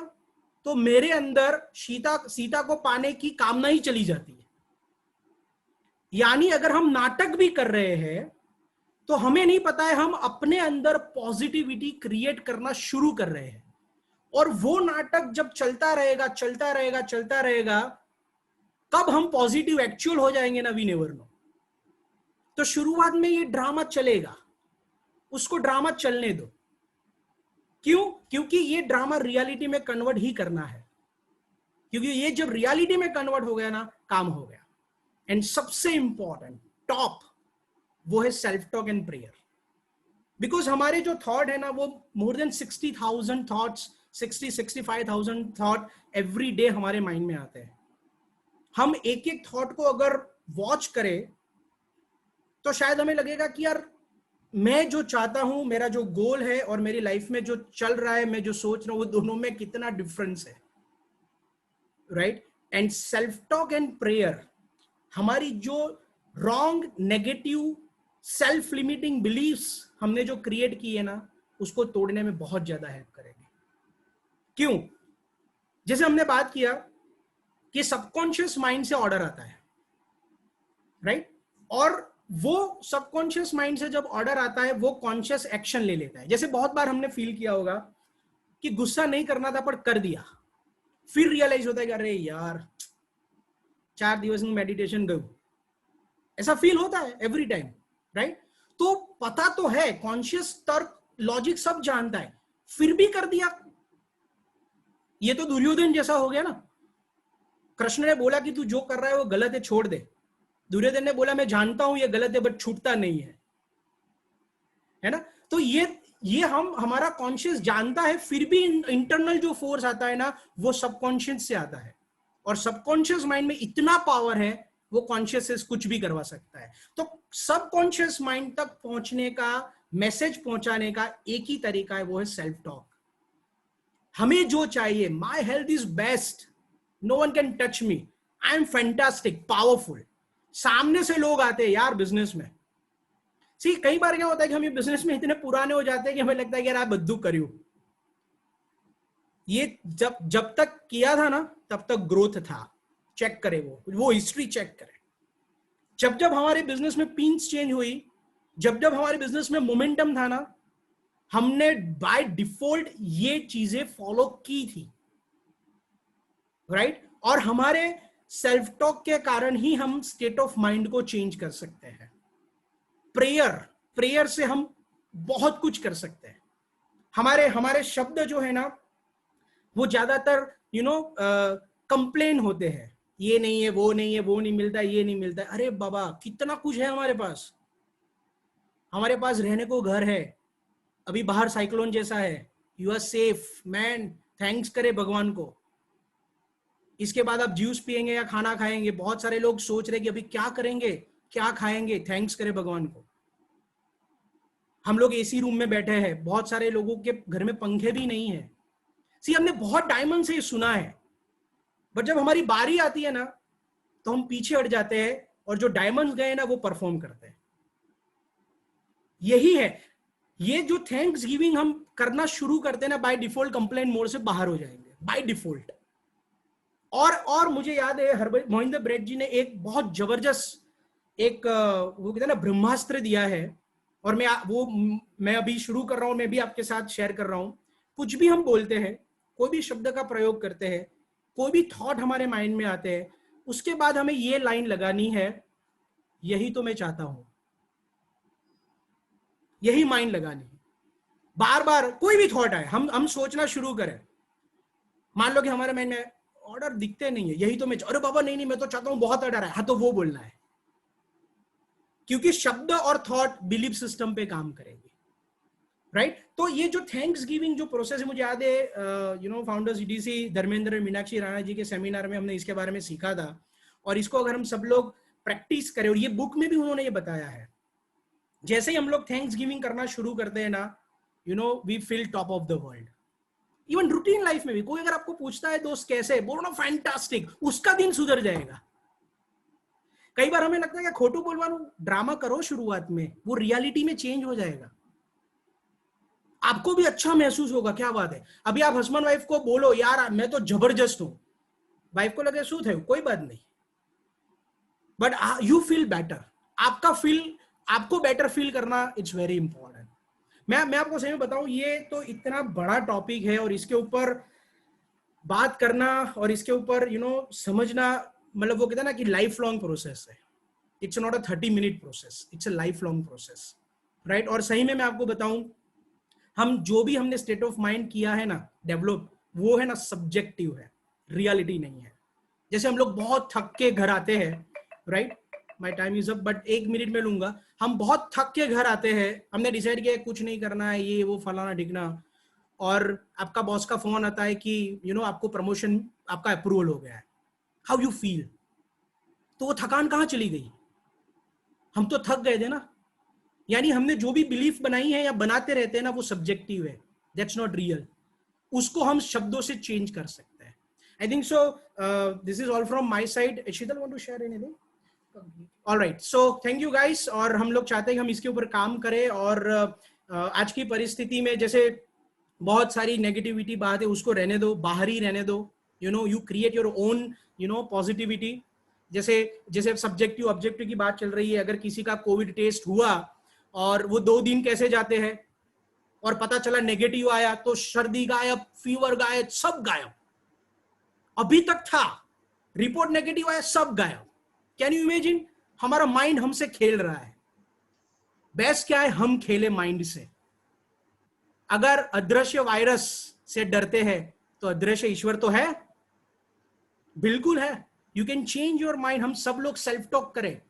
तो मेरे अंदर सीता को पाने की कामना ही चली जाती है। यानी अगर हम नाटक भी कर रहे हैं तो हमें नहीं पता है हम अपने अंदर पॉजिटिविटी क्रिएट करना शुरू कर रहे हैं, और वो नाटक जब चलता रहेगा चलता रहेगा चलता रहेगा, कब हम पॉजिटिव एक्चुअल हो जाएंगे ना, वी नेवर नो। तो शुरुआत में ये ड्रामा चलेगा, उसको ड्रामा चलने दो। क्यों? क्योंकि ये ड्रामा रियलिटी में कन्वर्ट ही करना है, क्योंकि ये जब रियलिटी में कन्वर्ट हो गया ना, काम हो गया। एंड सबसे इंपॉर्टेंट टॉप वो है self talk and prayer. Because हमारे जो थॉट है ना, वो more than 60,000 thoughts, 65,000 thought every day हमारे माइंड में आते हैं। हम एक एक थॉट को अगर वॉच करें तो शायद हमें लगेगा कि यार मैं जो चाहता हूं, मेरा जो गोल है और मेरी लाइफ में जो चल रहा है, मैं जो सोच रहा हूं, वो दोनों में कितना डिफरेंस है, right? And self talk and prayer हमारी जो wrong, negative, self limiting beliefs हमने जो क्रिएट की है ना, उसको तोड़ने में बहुत ज्यादा हेल्प करेंगे। क्यों? जैसे हमने बात किया कि सबकॉन्शियस माइंड से ऑर्डर आता है, राइट? और वो सबकॉन्शियस माइंड से जब ऑर्डर आता है, वो कॉन्शियस एक्शन ले लेता है। जैसे बहुत बार हमने फील किया होगा कि गुस्सा नहीं करना था पर कर दिया, फिर रियलाइज होता है कि अरे यार 4 दिवस में मेडिटेशन गई, ऐसा फील होता है एवरी टाइम, राइट? तो पता तो है, कॉन्शियस तर्क, लॉजिक सब जानता है, फिर भी कर दिया। ये तो दुर्योधन जैसा हो गया ना। कृष्ण ने बोला कि तू जो कर रहा है वो गलत है, छोड़ दे। दुर्योधन ने बोला मैं जानता हूं ये गलत है बट छूटता नहीं है ना? तो ये हमारा कॉन्शियस जानता है, फिर भी इंटरनल जो फोर्स आता है ना, वो सबकॉन्शियस से आता है। और सबकॉन्शियस माइंड में इतना पावर है, वो कॉन्शियस से कुछ भी करवा सकता है। तो सबकॉन्शियस माइंड तक पहुंचने का, मैसेज पहुंचाने का एक ही तरीका है, वो है सेल्फ टॉक। हमें जो चाहिए, my health is best, no one can touch me, I am fantastic, powerful. सामने से लोग आते हैं यार बिजनेस में। सी कई बार क्या होता है कि हम ये बिजनेस में इतने पुराने हो जाते हैं कि हमें लगता है कि यार आप बद्दू करियो। ये जब तक किया था ना, तब तक ग्रोथ था। चेक करे वो हिस्ट्री चेक करे। जब हमारे बिजनेस में पिंस चेंज हुई, जब हमारे बिजनेस में मोमेंटम था ना, हमने बाय डिफॉल्ट ये चीजें फॉलो की थी, राइट? और हमारे सेल्फ टॉक के कारण ही हम स्टेट ऑफ माइंड को चेंज कर सकते हैं। प्रेयर से हम बहुत कुछ कर सकते हैं। हमारे शब्द जो है ना, वो ज्यादातर कंप्लेन होते हैं, ये नहीं है, वो नहीं है, वो नहीं मिलता, ये नहीं मिलता। अरे बाबा, कितना कुछ है हमारे पास। हमारे पास रहने को घर है, अभी बाहर साइक्लोन जैसा है, you are safe man, thanks करे भगवान को। इसके बाद आप जूस पिएंगे या खाना खाएंगे, बहुत सारे लोग सोच रहे कि अभी क्या करेंगे, क्या खाएंगे, थैंक्स करे भगवान को। हम लोग एसी रूम में बैठे हैं, बहुत सारे लोगों के घर में पंखे भी नहीं है। सी हमने बहुत डायमंड से सुना है, बट जब हमारी बारी आती है ना, तो हम पीछे हट जाते हैं, और जो डायमंड्स गए ना, वो परफॉर्म करते हैं। यही है, ये जो थैंक्स गिविंग हम करना शुरू करते हैं ना, बाय डिफॉल्ट कंप्लेंट मोड से बाहर हो जाएंगे, बाय डिफॉल्ट। और मुझे याद है मोहिंदर ब्रेड जी ने एक बहुत जबरदस्त एक वो कहते हैं ना ब्रह्मास्त्र दिया है, और मैं अभी शुरू कर रहा हूं, मैं भी आपके साथ शेयर कर रहा हूं। कुछ भी हम बोलते हैं, कोई भी शब्द का प्रयोग करते हैं, कोई भी थॉट हमारे माइंड में आते हैं, उसके बाद हमें ये लाइन लगानी है, यही तो मैं चाहता हूं। यही माइंड लगानी है। बार बार कोई भी थॉट आए, हम सोचना शुरू करें। मान लो कि हमारे माइंड में ऑर्डर दिखते नहीं है, यही तो मैं, अरे बाबा नहीं मैं तो चाहता हूं बहुत ऑर्डर है, हाँ तो वो बोलना है। क्योंकि शब्द और थॉट बिलीफ सिस्टम पे काम करेंगे, राइट? तो ये जो थैंक्स गिविंग जो प्रोसेस है, मुझे याद है फाउंडर्स ईडीसी धर्मेंद्र मीनाक्षी राणा जी के सेमिनार में हमने इसके बारे में सीखा था। और इसको अगर हम सब लोग प्रैक्टिस करें, और ये बुक में भी उन्होंने ये बताया है, जैसे ही हम लोग थैंक्स गिविंग करना शुरू करते हैं ना, we feel top of the world. Even routine life में भी कोई अगर आपको पूछता है दोस्त कैसे, बोलो ना फैंटास्टिक, उसका दिन सुधर जाएगा। कई बार हमें लगता है कि खोटू बोलवानो, ड्रामा करो शुरुआत में, वो रियलिटी में चेंज हो जाएगा, आपको भी अच्छा महसूस होगा। क्या बात है, अभी आप हस्बैंड वाइफ को बोलो यार मैं तो जबरदस्त हूं, वाइफ को लगे शू थे, कोई बात नहीं, बट यू फील बेटर। आपका फील, आपको बेटर फील करना इट्स वेरी इंपॉर्टेंट। मैं आपको सही में बताऊं, ये तो इतना बड़ा टॉपिक है और इसके ऊपर बात करना और इसके ऊपर समझना, मतलब वो कहते हैं ना कि लाइफ लॉन्ग प्रोसेस है। It's not a 30-minute process, it's a life long process, right. और सही में मैं आपको बताऊं, हम जो भी हमने स्टेट ऑफ माइंड किया है ना डेवलप, वो है ना सब्जेक्टिव है, रियलिटी नहीं है। जैसे हम लोग बहुत थक के घर आते हैं, right, my time is up but 1 minute में लूंगा। हम बहुत थक के घर आते हैं, हमने डिसाइड किया कुछ नहीं करना है, ये वो फलाना ढिकना, और आपका बॉस का फोन आता है कि आपको प्रमोशन, आपका अप्रूवल हो गया है। How you feel? तो वो थकान कहाँ चली गई? हम तो थक गए थे ना। यानी हमने जो भी बिलीफ बनाई है या बनाते रहते हैं ना, वो सब्जेक्टिव है, दैट्स नॉट रियल। उसको हम शब्दों से चेंज कर सकते हैं। I think so this is all from my side. Sheetal, want to share anything? Alright, so thank you guys. और हम लोग चाहते हैं कि हम इसके ऊपर काम करें, और आज की परिस्थिति में जैसे बहुत सारी नेगेटिविटी बात है, उसको रहने दो, बाहर ही रहने दो। You create your own positivity. जैसे सब्जेक्टिव ऑब्जेक्टिव की बात चल रही है, अगर किसी का कोविड टेस्ट हुआ और वो 2 दिन कैसे जाते हैं और पता चला नेगेटिव आया, तो सर्दी गायब, फीवर गायब, सब गायब। अभी तक था, रिपोर्ट नेगेटिव आया, सब गायब। Can you imagine? हमारा माइंड हमसे खेल रहा है। बेस्ट क्या है? हम खेले माइंड से। अगर अदृश्य वायरस से डरते हैं तो अदृश्य ईश्वर तो है, बिल्कुल है। You can change your mind. हम सब लोग सेल्फ टॉक करें,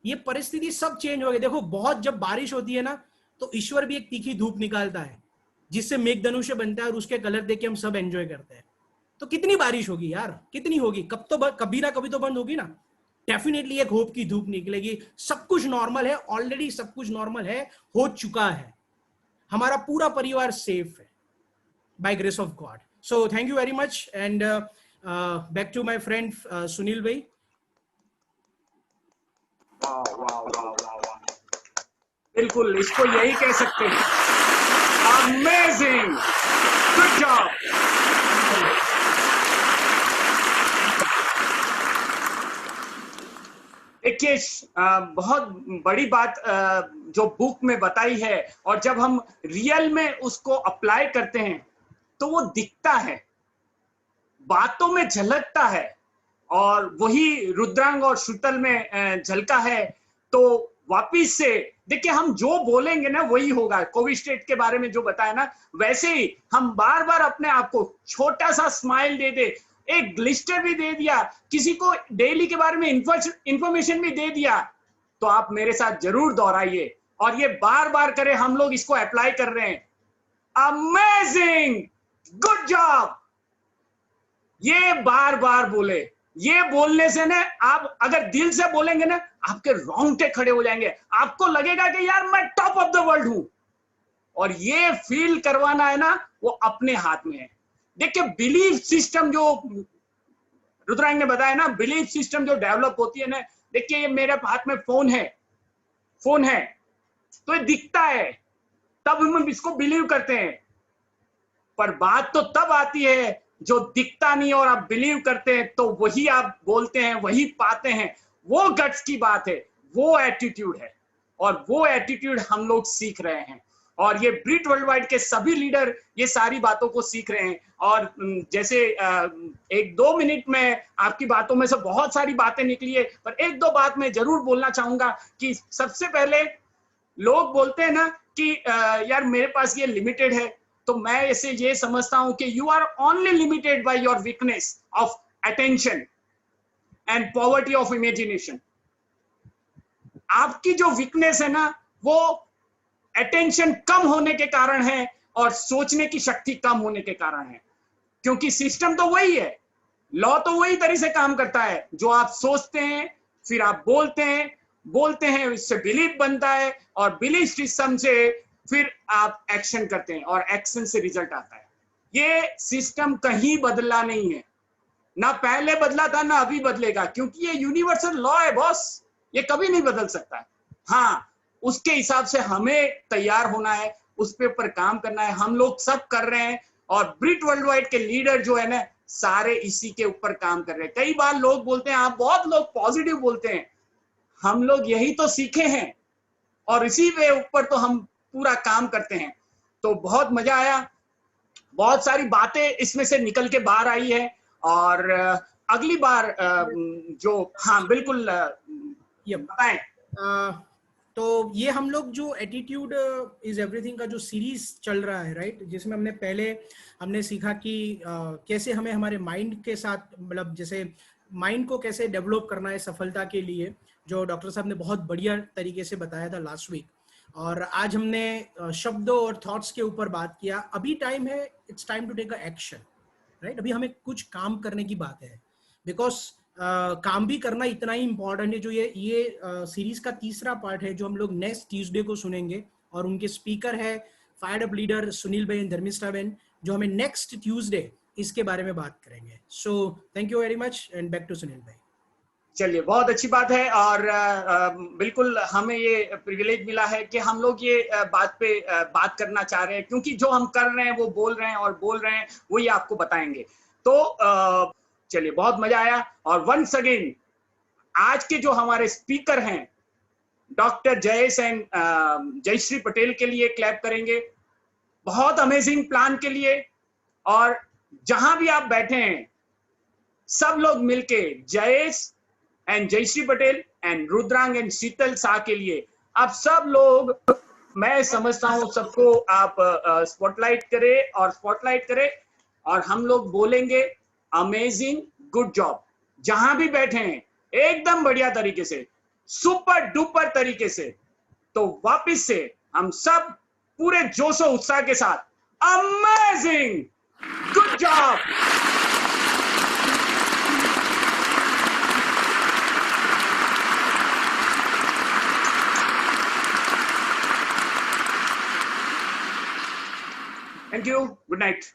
ये परिस्थिति सब चेंज हो गई। देखो, बहुत जब बारिश होती है ना, तो ईश्वर भी एक तीखी धूप निकालता है जिससे मेघधनुष्य बनता है, और उसके कलर देख के हम सब एंजॉय करते हैं। तो कितनी बारिश होगी यार, कितनी होगी? कभी ना कभी तो बंद होगी ना। डेफिनेटली एक होप की धूप निकलेगी। सब कुछ नॉर्मल है, ऑलरेडी सब कुछ नॉर्मल है, हो चुका है। हमारा पूरा परिवार सेफ है by grace of God. So thank you very much, and back to my friend Sunil भाई। बिल्कुल, इसको यही कह सकते हैं, अमेजिंग, गुड जॉब। देखिए, बहुत बड़ी बात जो बुक में बताई है, और जब हम रियल में उसको अप्लाई करते हैं तो वो दिखता है, बातों में झलकता है, और वही रुद्रांग और शीतल में झलका है। तो वापिस से देखिए, हम जो बोलेंगे ना वही होगा। कोविड स्टेट के बारे में जो बताया ना, वैसे ही हम बार बार अपने आप को छोटा सा स्माइल दे दे, एक ग्लिस्टर भी दे दिया, किसी को डेली के बारे में इंफॉर्मेशन भी दे दिया, तो आप मेरे साथ जरूर दोहराइए और ये बार बार करें। हम लोग इसको अप्लाई कर रहे हैं। Amazing, good job. ये बार बार बोले, ये बोलने से ना, आप अगर दिल से बोलेंगे ना, आपके रोंगटे खड़े हो जाएंगे। आपको लगेगा कि यार मैं टॉप ऑफ द वर्ल्ड हूं। और ये फील करवाना है ना, वो अपने हाथ में है। देखिए, बिलीफ सिस्टम जो रुद्रांग ने बताया ना, बिलीफ सिस्टम जो डेवलप होती है ना, देखिए ये मेरे हाथ में फोन है तो ये दिखता है, तब हम इसको बिलीव करते हैं। पर बात तो तब आती है जो दिखता नहीं और आप बिलीव करते हैं, तो वही आप बोलते हैं, वही पाते हैं। वो गट्स की बात है, वो एटीट्यूड है, और वो एटीट्यूड हम लोग सीख रहे हैं। और ये ब्रिट वर्ल्ड वाइड के सभी लीडर ये सारी बातों को सीख रहे हैं। और जैसे 1-2 मिनट में आपकी बातों में से बहुत सारी बातें निकली है, पर 1-2 बात मैं जरूर बोलना चाहूंगा। कि सबसे पहले लोग बोलते हैं ना कि यार मेरे पास ये लिमिटेड है, तो मैं इसे ये समझता हूं कि you are only limited by your weakness of attention and poverty of imagination. आपकी जो वीकनेस है ना, वो अटेंशन कम होने के कारण है और सोचने की शक्ति कम होने के कारण है। क्योंकि सिस्टम तो वही है, लॉ तो वही तरह से काम करता है। जो आप सोचते हैं, फिर आप बोलते हैं, इससे बिलीफ बनता है, और बिलीफ सिस्टम से फिर आप एक्शन करते हैं, और एक्शन से रिजल्ट आता है। ये सिस्टम कहीं बदला नहीं है, ना पहले बदला था ना अभी बदलेगा, क्योंकि ये यूनिवर्सल लॉ है बॉस, ये कभी नहीं बदल सकता है। हाँ, उसके हिसाब से हमें तैयार होना है, उस पे ऊपर काम करना है। हम लोग सब कर रहे हैं, और ब्रिट वर्ल्ड वाइड के लीडर जो है ना, सारे इसी के ऊपर काम कर रहे हैं। कई बार लोग बोलते हैं, आप बहुत लोग पॉजिटिव बोलते हैं, हम लोग यही तो सीखे हैं। और इसी वे ऊपर तो हम पूरा काम करते हैं। तो बहुत मजा आया, बहुत सारी बातें इसमें से निकल के बाहर आई है। और अगली बार जो, हाँ बिल्कुल बताएं। तो ये हम लोग जो एटीट्यूड इज एवरीथिंग का जो सीरीज चल रहा है, राइट, जिसमें हमने सीखा कि कैसे हमें हमारे माइंड के साथ, मतलब जैसे माइंड को कैसे डेवलप करना है सफलता के लिए, जो डॉक्टर साहब ने बहुत बढ़िया तरीके से बताया था लास्ट वीक। और आज हमने शब्दों और थॉट्स के ऊपर बात किया। अभी टाइम है, it's time to take a action, right. अभी हमें कुछ काम करने की बात है, बिकॉज काम भी करना इतना ही इम्पोर्टेंट है। जो ये सीरीज का तीसरा पार्ट है, जो हम लोग नेक्स्ट ट्यूसडे को सुनेंगे, और उनके स्पीकर है फायर्ड अप लीडर सुनील भाई एंड धर्मिष्ठा बहन, जो हमें नेक्स्ट ट्यूसडे इसके बारे में बात करेंगे। So thank you very much and back to Sunil भाई। चलिए, बहुत अच्छी बात है। और बिल्कुल हमें ये प्रिविलेज मिला है कि हम लोग ये बात पे बात करना चाह रहे हैं, क्योंकि जो हम कर रहे हैं वो बोल रहे हैं वही आपको बताएंगे। तो चलिए, बहुत मजा आया। और वंस अगेन आज के जो हमारे स्पीकर हैं डॉक्टर जयेश एंड जयश्री पटेल के लिए क्लैप करेंगे, बहुत अमेजिंग प्लान के लिए। और जहां भी आप बैठे हैं सब लोग मिलके Jayesh and Jayshree Patel and Rudrang and Sheetal Shah के लिए आप सब लोग, मैं समझता हूं सबको आप स्पॉटलाइट करें और हम लोग बोलेंगे अमेजिंग, गुड जॉब। जहां भी बैठे हैं एकदम बढ़िया तरीके से, सुपर डुपर तरीके से। तो वापस से हम सब पूरे जोशो उत्साह के साथ amazing, good job. Thank you. Good night.